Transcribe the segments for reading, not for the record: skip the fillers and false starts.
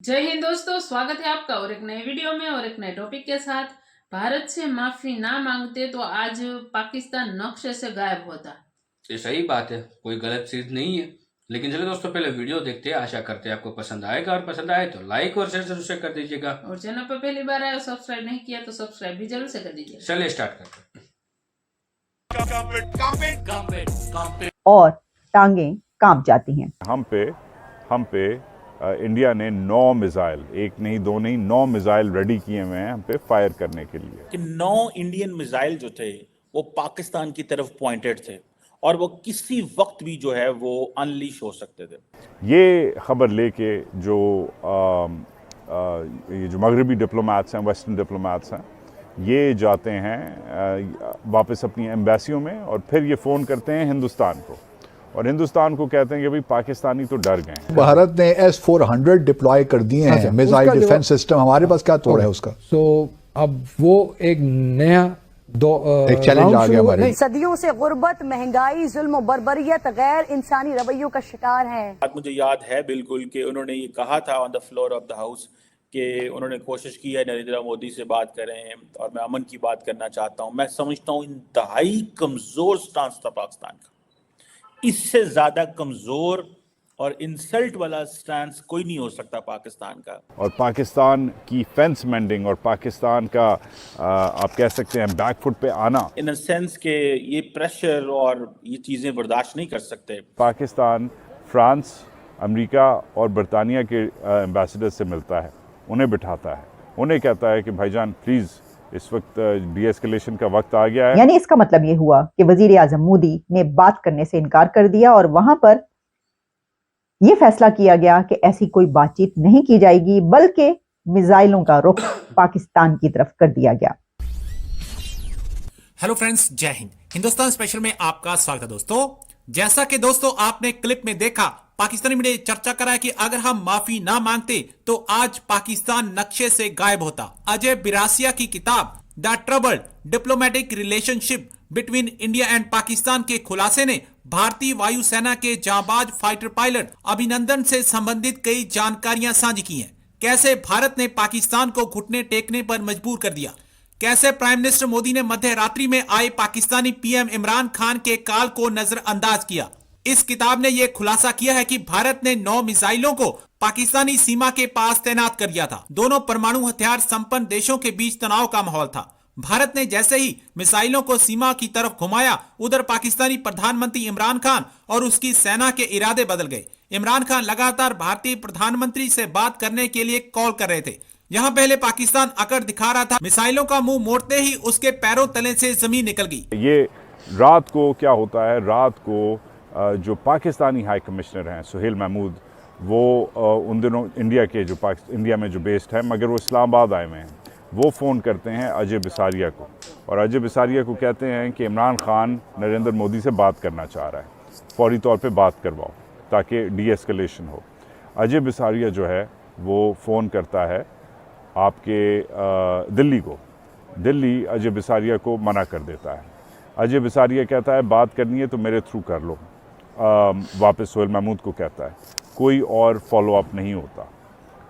जय हिंद दोस्तों, स्वागत है आपका और एक नए वीडियो में और एक नए टॉपिक के साथ। भारत से माफी ना मांगते तो आज पाकिस्तान नक्शे से गायब होता। ये सही बात है, कोई गलत चीज नहीं है। लेकिन चलो दोस्तों, पहले वीडियो देखते हैं। आशा करते हैं आपको पसंद आएगा, और पसंद आए तो लाइक और शेयर जरूर से कर दीजिएगा। और चैनल पर पहली बार आए और सब्सक्राइब नहीं किया तो सब्सक्राइब भी जरूर से कर दीजिए। चलिए स्टार्ट करते हैं। और टांगें कांप जाती हैं। हम पे इंडिया ने 9 मिसाइल, एक नहीं दो नहीं 9 मिसाइल रेडी किए हुए हैं हम पे फायर करने के लिए। कि 9 इंडियन मिसाइल जो थे वो पाकिस्तान की तरफ पॉइंटेड थे और वो किसी वक्त भी जो है वो अनलीश हो सकते थे। ये खबर लेके जो ये जो मगरबी डिप्लोमेट्स हैं, वेस्टर्न डिप्लोमेट्स हैं, ये जाते हैं वापस अपनी एम्बेसियों में और फिर ये फ़ोन करते हैं हिंदुस्तान को, और हिंदुस्तान को कहते हैं कि भाई पाकिस्तानी तो डर गए हैं। भारत ने S-400 डिप्लॉय कर दिए हैं मिसाइल डिफेंस सिस्टम, हमारे पास क्या तोड़ है उसका। तो अब वो एक नया एक चैलेंज आ गया हमारे। सदियों से गुर्बत, महंगाई, जुल्म और बर्बरियत, गैर इंसानी रवैयों का शिकार हैं। बात मुझे याद है बिल्कुल कि उन्होंने ये कहा था on the floor of the house कि उन्होंने कोशिश की है नरेंद्र मोदी से बात करें, और मैं अमन की बात करना चाहता हूं। मैं समझता हूं इंतहाई कमजोर स्टांस था पाकिस्तान का। इससे ज्यादा कमजोर और इंसल्ट वाला स्टैंस कोई नहीं हो सकता पाकिस्तान का। और पाकिस्तान की फेंस मेंडिंग और पाकिस्तान का आप कह सकते हैं बैकफुट पे आना, इन द सेंस के ये प्रेशर और ये चीजें बर्दाश्त नहीं कर सकते। पाकिस्तान फ्रांस, अमेरिका और बरतानिया के एम्बेसडर से मिलता है, उन्हें बिठाता है, उन्हें कहता है कि भाईजान प्लीज़ इस वक्त डीएस्केलेशन का वक्त आ गया है। यानी इसका मतलब ये हुआ कि वजीर आजम मोदी ने बात करने से इनकार कर दिया और वहां पर यह फैसला किया गया कि ऐसी कोई बातचीत नहीं की जाएगी, बल्कि मिसाइलों का रुख पाकिस्तान की तरफ कर दिया गया। हेलो फ्रेंड्स, जय हिंद। हिंदुस्तान स्पेशल में आपका स्वागत है दोस्तों। जैसा कि दोस्तों आपने क्लिप में देखा, पाकिस्तानी मीडिया चर्चा करा कि अगर हम माफी ना मांगते तो आज पाकिस्तान नक्शे से गायब होता। अजय बिरासिया की किताब the troubled diplomatic relationship between India and Pakistan के खुलासे ने भारतीय वायुसेना के जांबाज फाइटर पायलट अभिनंदन से संबंधित कई जानकारियां साझी की हैं। कैसे भारत ने पाकिस्तान को घुटने टेकने पर मजबूर कर दिया, कैसे प्राइम मिनिस्टर मोदी ने मध्य रात्रि में आए पाकिस्तानी पीएम इमरान खान के कॉल को नजरअंदाज किया। इस किताब ने यह खुलासा किया है कि भारत ने 9 मिसाइलों को पाकिस्तानी सीमा के पास तैनात कर दिया था। दोनों परमाणु हथियार संपन्न देशों के बीच तनाव का माहौल था। भारत ने जैसे ही मिसाइलों को सीमा की तरफ घुमाया, उधर पाकिस्तानी प्रधानमंत्री इमरान खान और उसकी सेना के इरादे बदल गए। इमरान खान लगातार भारतीय प्रधानमंत्री से बात करने के लिए कॉल कर रहे थे। यहाँ पहले पाकिस्तान अकड़ दिखा रहा था, मिसाइलों का मुंह मोड़ते ही उसके पैरों तले से जमीन निकल गई। ये रात को क्या होता है, रात को जो पाकिस्तानी हाई कमिश्नर हैं सुहेल महमूद, वो उन दिनों इंडिया में जो बेस्ड है, मगर वो इस्लामाबाद आए हुए हैं, वो फ़ोन करते हैं अजय बिसारिया को, और अजय बिसारिया को कहते हैं कि इमरान खान नरेंद्र मोदी से बात करना चाह रहा है, फौरी तौर पे बात करवाओ ताकि डी-एस्केलेशन हो। अजय बिसारिया जो है वो फ़ोन करता है आपके दिल्ली को। दिल्ली अजय बिसारिया को मना कर देता है। अजय बिसारिया कहता है बात करनी है तो मेरे थ्रू कर लो। वापस सुहेल महमूद को कहता है, कोई और फॉलोअप नहीं होता।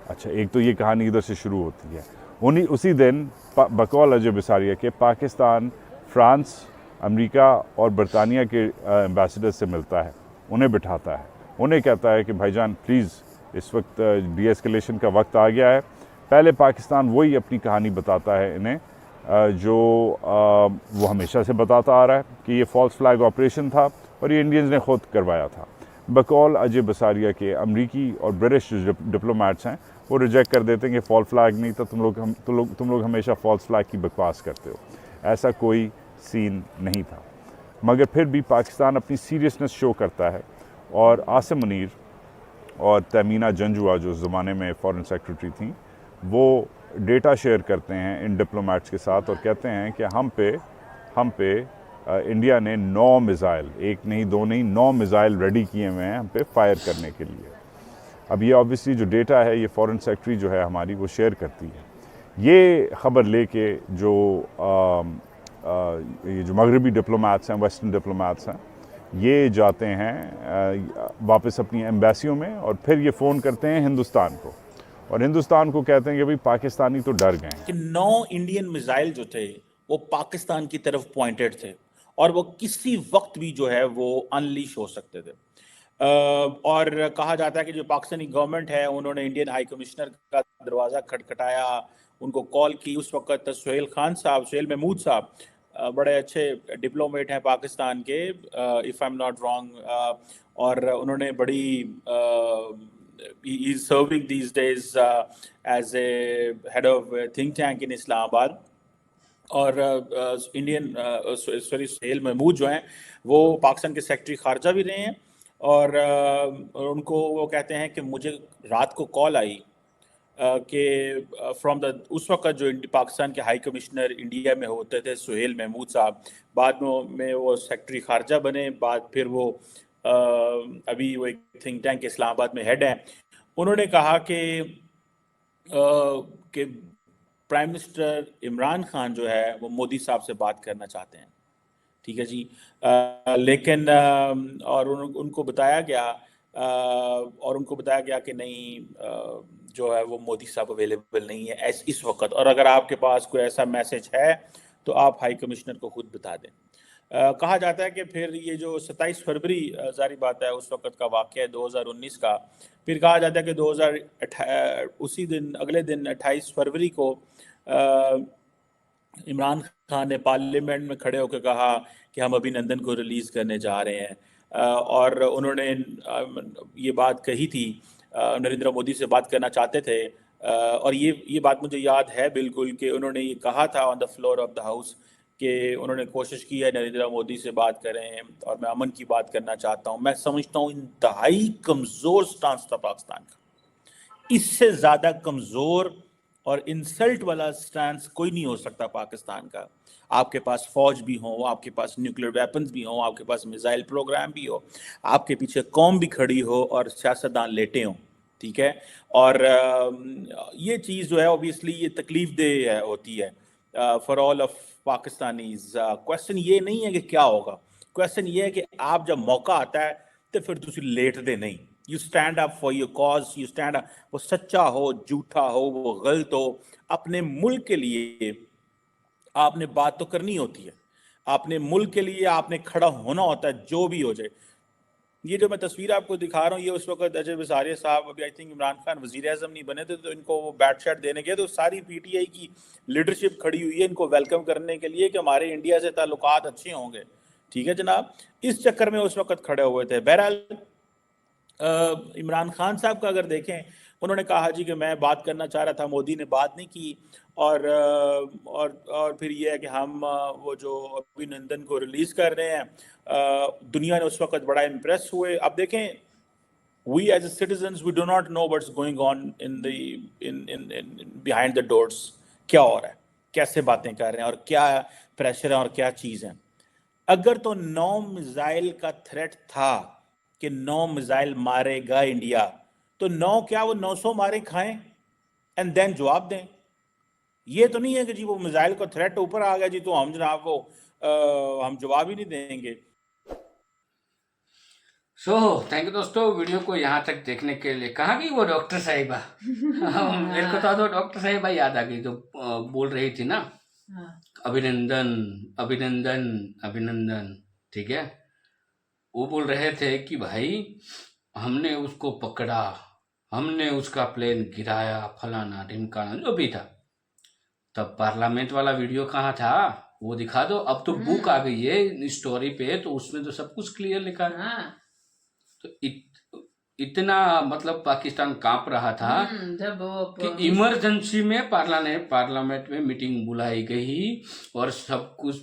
अच्छा, एक तो ये कहानी इधर से शुरू होती है। उसी दिन बकौल अजय बिसारिया के पाकिस्तान फ्रांस, अमेरिका और बरतानिया के एम्बेसडर से मिलता है, उन्हें बिठाता है, उन्हें कहता है कि भाईजान प्लीज़ इस वक्त डीएस्केलेशन का वक्त आ गया है। पहले पाकिस्तान वही अपनी कहानी बताता है इन्हें, जो वो हमेशा से बताता आ रहा है कि ये फॉल्स फ्लैग ऑपरेशन था और ये इंडियंस ने खुद करवाया था। बकौल अजय बिसारिया के अमरीकी और ब्रिटिश जो डिप्लोमेट्स हैं वो रिजेक्ट कर देते हैं कि फॉल्स फ्लैग नहीं था, तुम लोग हमेशा फॉल्स फ्लैग की बकवास करते हो, ऐसा कोई सीन नहीं था। मगर फिर भी पाकिस्तान अपनी सीरियसनेस शो करता है, और आसिम मुनीर और तमीना जंजुआ जो उस ज़माने में फॉरेन सेक्रेटरी थी, वो डेटा शेयर करते हैं इन डिप्लोमेट्स के साथ और कहते हैं कि हम पे इंडिया ने 9 मिसाइल, एक नहीं दो नहीं 9 मिसाइल रेडी किए हुए हैं हम पे फायर करने के लिए। अब ये ऑब्वियसली जो डेटा है ये फॉरेन सेक्रेटरी जो है हमारी वो शेयर करती है। ये ख़बर लेके जो ये जो मगरबी डिप्लोमेट्स हैं, वेस्टर्न डिप्लोमेट्स हैं, ये जाते हैं वापस अपनी एम्बेसियों में और फिर ये फ़ोन करते हैं हिंदुस्तान को, और हिंदुस्तान को कहते हैं कि भाई पाकिस्तानी तो डर गए हैं। कि 9 इंडियन मिसाइल जो थे वो पाकिस्तान की तरफ पॉइंटेड थे और वो किसी वक्त भी जो है वो अनलीश हो सकते थे। और कहा जाता है कि जो पाकिस्तानी गवर्नमेंट है उन्होंने इंडियन हाई कमिश्नर का दरवाज़ा खटखटाया, उनको कॉल की। उस वक्त सुहेल खान साहब, सुहेल महमूद साहब बड़े अच्छे डिप्लोमेट हैं पाकिस्तान के, if I am not wrong, और उन्होंने बड़ी he is serving these days as a head of think tank in Islamabad। और इंडियन सुहेल महमूद जो हैं वो पाकिस्तान के सेक्रेटरी खारजा भी रहे हैं। और उनको वो कहते हैं कि मुझे रात को कॉल आई कि फ्रॉम द उस वक्त जो पाकिस्तान के हाई कमिश्नर इंडिया में होते थे सुहेल महमूद साहब, बाद में वो सेक्रेटरी खारजा बने, बाद फिर वो अभी वो एक थिंक टैंक इस्लामाबाद में हेड हैं। उन्होंने कहा कि प्राइम मिनिस्टर इमरान खान जो है वो मोदी साहब से बात करना चाहते हैं, ठीक है जी। लेकिन और उनको बताया गया कि नहीं, जो है वो मोदी साहब अवेलेबल नहीं है इस वक्त, और अगर आपके पास कोई ऐसा मैसेज है तो आप हाई कमिश्नर को खुद बता दें। कहा जाता है कि फिर ये जो 27 फरवरी जारी बात है उस वक्त का वाक़या है 2019 का, फिर कहा जाता है कि उसी दिन अगले दिन 28 फरवरी को इमरान खान ने पार्लियामेंट में खड़े होकर कहा कि हम अभिनंदन को रिलीज़ करने जा रहे हैं, और उन्होंने ये बात कही थी, नरेंद्र मोदी से बात करना चाहते थे। और ये बात मुझे याद है बिल्कुल कि उन्होंने ये कहा था on the floor of the house कि उन्होंने कोशिश की है नरेंद्र मोदी से बात करें और मैं अमन की बात करना चाहता हूँ। मैं समझता हूँ इंतहाई कमज़ोर स्टांस था पाकिस्तान का, इससे ज़्यादा कमज़ोर और इंसल्ट वाला स्टांस कोई नहीं हो सकता पाकिस्तान का। आपके पास फौज भी हो, आपके पास न्यूक्लियर वेपन्स भी हो, आपके पास मिसाइल प्रोग्राम भी हो, आपके पीछे कौम भी खड़ी हो और सियासतदान लेटे हों, ठीक है। और ये चीज़ जो है ऑब्वियसली ये तकलीफ देह होती है for all of Pakistanis. Question ये नहीं है कि क्या होगा, क्वेश्चन ये है कि आप जब मौका आता है तो फिर तुम लेटते नहीं, you stand up for your cause, you stand up. वो सच्चा हो, झूठा हो, वो गलत हो, अपने मुल्क के लिए आपने बात तो करनी होती है, अपने मुल्क के लिए आपने खड़ा होना होता है, जो भी हो जाए। ये जो मैं तस्वीर आपको दिखा रहा हूँ ये उस वक्त अजय वसारिया साहब, अभी आई थिंक इमरान खान वजीर आज़म नहीं बने थे तो इनको वो बैट शैट देने गए, तो सारी पीटीआई की लीडरशिप खड़ी हुई है इनको वेलकम करने के लिए कि हमारे इंडिया से ताल्लुकात अच्छे होंगे, ठीक है जनाब। इस चक्कर में उस वक्त खड़े हुए थे। बहरहाल इमरान खान साहब का अगर देखें, उन्होंने कहा जी कि मैं बात करना चाह रहा था, मोदी ने बात नहीं की, और फिर ये है कि हम वो जो अभिनंदन को रिलीज़ कर रहे हैं, दुनिया ने उस वक्त बड़ा इम्प्रेस हुए। अब देखें, we as a citizens we do not know what's going on in behind the doors, क्या हो रहा है, कैसे बातें कर रहे हैं और क्या प्रेशर है और क्या चीज़ है। अगर तो 9 मिसाइल का थ्रेट था कि 9 मिसाइल मारेगा इंडिया, तो 9 क्या वो 900 मारे खाएं एंड देन जवाब दें। ये तो नहीं है कि जी वो मिसाइल का थ्रेट ऊपर आ गया जी तो हम जनाब वो हम जवाब ही नहीं देंगे। थैंक यू दोस्तों, वीडियो को यहाँ तक देखने के लिए। कहाँ गई वो डॉक्टर साहिबा? मेरे को तो डॉक्टर साहिबा याद आ गई, तो बोल रही थी ना अभिनंदन अभिनंदन अभिनंदन, ठीक है। वो बोल रहे थे कि भाई हमने उसको पकड़ा, हमने उसका प्लेन गिराया, फलाना ढिमकाना जो भी था। तब पार्लियामेंट वाला वीडियो कहाँ था, वो दिखा दो। अब तो बुक आ गई है स्टोरी पे, तो उसमें तो सब कुछ क्लियर लिखा है। तो इतना मतलब पाकिस्तान कांप रहा था जब कि इमरजेंसी में पार्लियामेंट में मीटिंग बुलाई गई और सब कुछ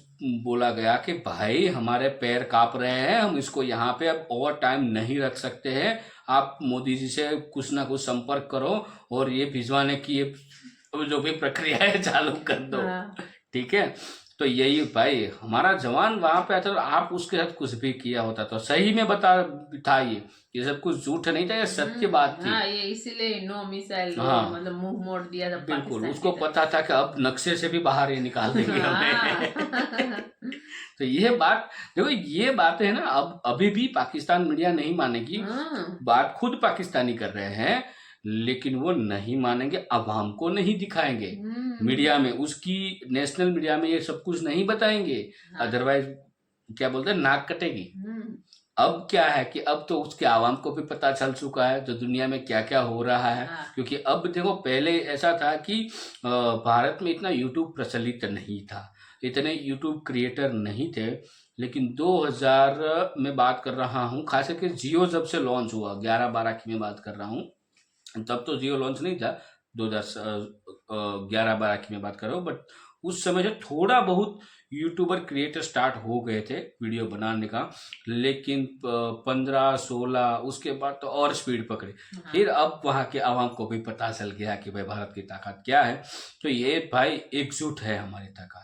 बोला गया कि भाई हमारे पैर कांप रहे हैं, हम इसको यहाँ पे अब ओवर टाइम नहीं रख सकते हैं, आप मोदी जी से कुछ ना कुछ संपर्क करो और ये भिजवाने की जो भी प्रक्रिया है चालू कर दो, ठीक है। तो यही भाई हमारा जवान वहां पे आता, तो आप उसके साथ कुछ भी किया होता तो सही में बता था, ये सब कुछ झूठ नहीं था, ये सत्य बात थी। ये इसीलिए 9 मिसाइल मतलब मुंह मोड़ दिया था। बिल्कुल, उसको पता था कि अब नक्शे से भी बाहर ही निकाल देंगे हमें। तो ये बात देखो, ये बात है ना, अब अभी भी पाकिस्तान मीडिया नहीं मानेगी, बात खुद पाकिस्तानी कर रहे हैं। लेकिन वो नहीं मानेंगे, अवाम को नहीं दिखाएंगे मीडिया में, उसकी नेशनल मीडिया में ये सब कुछ नहीं बताएंगे, अदरवाइज क्या बोलते हैं, नाक कटेगी। अब क्या है कि अब तो उसके आवाम को भी पता चल चुका है जो दुनिया में क्या क्या हो रहा है। क्योंकि अब देखो, पहले ऐसा था कि भारत में इतना यूट्यूब प्रचलित नहीं था, इतने यूट्यूब क्रिएटर नहीं थे, लेकिन 2000 में बात कर रहा हूँ, खास करके जियो जब से लॉन्च हुआ, 11-12 की मैं बात कर रहा हूँ, तब तो जियो लॉन्च नहीं था, 2011-12 की मैं बात कर रहा हूँ, बट उस समय जो थोड़ा बहुत यूट्यूबर क्रिएटर स्टार्ट हो गए थे वीडियो बनाने का, लेकिन 15-16 उसके बाद तो और स्पीड पकड़े। फिर अब वहाँ के आवाम को भी पता चल गया कि भाई भारत की ताकत क्या है। तो ये भाई एकजुट है हमारी ताकत,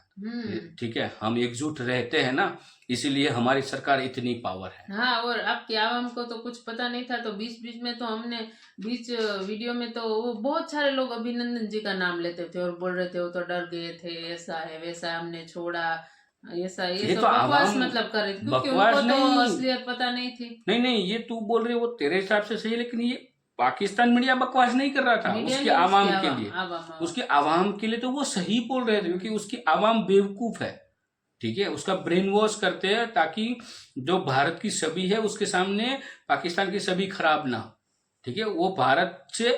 ठीक है, हम एकजुट रहते हैं ना, इसीलिए हमारी सरकार इतनी पावर है। हाँ, और आपके आवाम को तो कुछ पता नहीं था, तो बीच में तो हमने वीडियो में तो वो बहुत सारे लोग अभिनंदन जी का नाम लेते थे और बोल रहे थे वो तो डर गए थे, ऐसा है वैसा है, हमने छोड़ा, ऐसा ये तो बकवास मतलब कर रहे थे, क्योंकि उनको तो असलियत पता नहीं थी। नहीं, ये तू बोल रही है वो तेरे हिसाब से सही, लेकिन ये पाकिस्तान मीडिया बकवास नहीं कर रहा था, उसके आवाम के लिए, उसके आवाम के लिए तो वो सही बोल रहे थे, क्योंकि उसकी आवाम बेवकूफ है, ठीक है, उसका ब्रेन वॉश करते हैं ताकि जो भारत की छवि है उसके सामने पाकिस्तान की छवि खराब ना, ठीक है, वो भारत से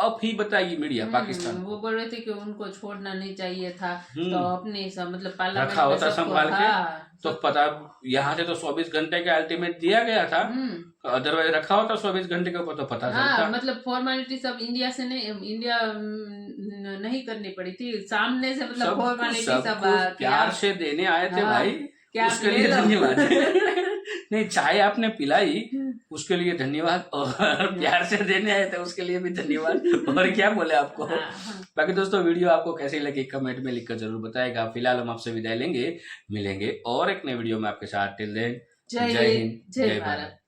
अब ही बताएगी मीडिया पाकिस्तान। वो बोल रहे थे कि उनको छोड़ना नहीं चाहिए था, तो अपने मतलब पार्लियामेंट रखा होता संभाल के, तो पता यहाँ से तो 24 घंटे का अल्टीमेट दिया गया था, अदरवाइज रखा होता 24 घंटे का तो पता चलता। मतलब फॉर्मेलिटी सब इंडिया नहीं करनी पड़ी थी, सामने से मतलब फॉर्मेलिटी सब प्यार से देने आए थे भाई, उसके लिए धन्यवाद। नहीं, चाय आपने पिलाई उसके लिए धन्यवाद, और प्यार से देने आए थे उसके लिए भी धन्यवाद, और क्या बोले आपको। बाकी दोस्तों, वीडियो आपको कैसी लगी कमेंट में लिखकर जरूर बताएगा। फिलहाल हम आपसे विदाई लेंगे, मिलेंगे और एक नए वीडियो में आपके साथ। टिल देन, जय हिंद, जय भारत।